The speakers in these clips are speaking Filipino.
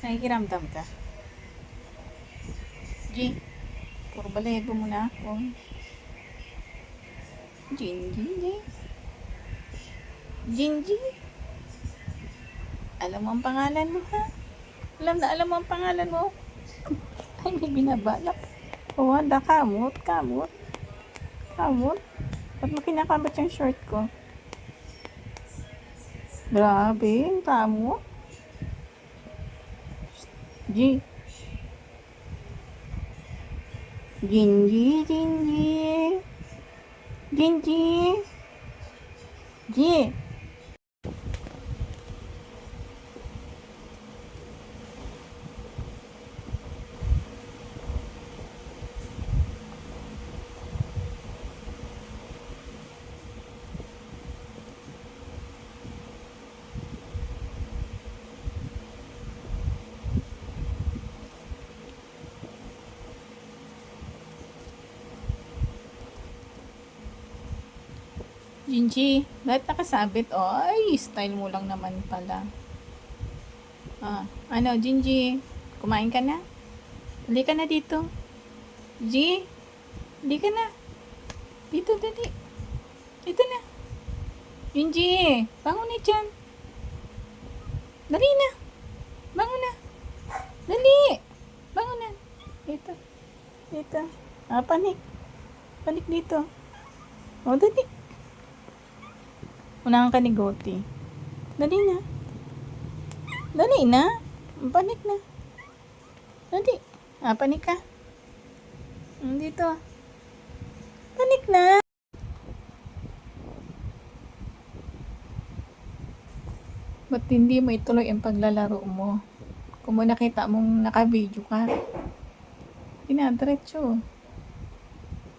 Nakikiramdam ka. G, puro balego mo na ako. Gingy. Gingy. Alam mo ang pangalan mo, ha? Alam mo ang pangalan mo. Ay, may binabalak. Oh, handa, kamot. Ba't mo kinakabat yung short ko? Grabe, ang kamot. G. Gingy. G. Gingy, bakit nakasabit? Oh, ay, style mo lang naman pala. Ano, Gingy? Kumain ka na? Hali ka na dito. G, hali ka na. Dito, dali. Dito na. Gingy, bangon na dyan. Dali na. Bangon na. Dali. Bangon na. Dito. Panik. Panik dito. Oh, dali. Unahan ka ni Goti. Dali na. Panik na. Dali. Panik ka. Dito. Panik na. Ba't hindi mo ituloy ang paglalaro mo? Kung mo nakita mong naka-video ka. Dinadiretso.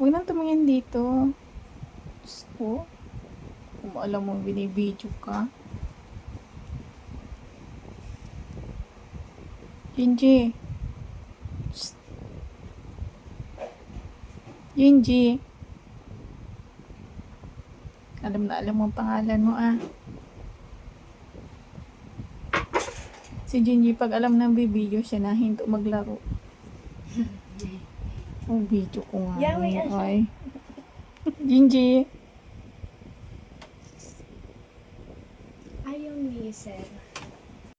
Huwag nang tumingin dito. Diyos ko. Kung alam mo binibidyo ka. Gingy. Gingy. Alam mo ang pangalan mo, Si Gingy, pag alam ng bibidyo siya na, hinto maglaro. Oh, video ko nga. Ay. Gingy. Ayaw ni Sir.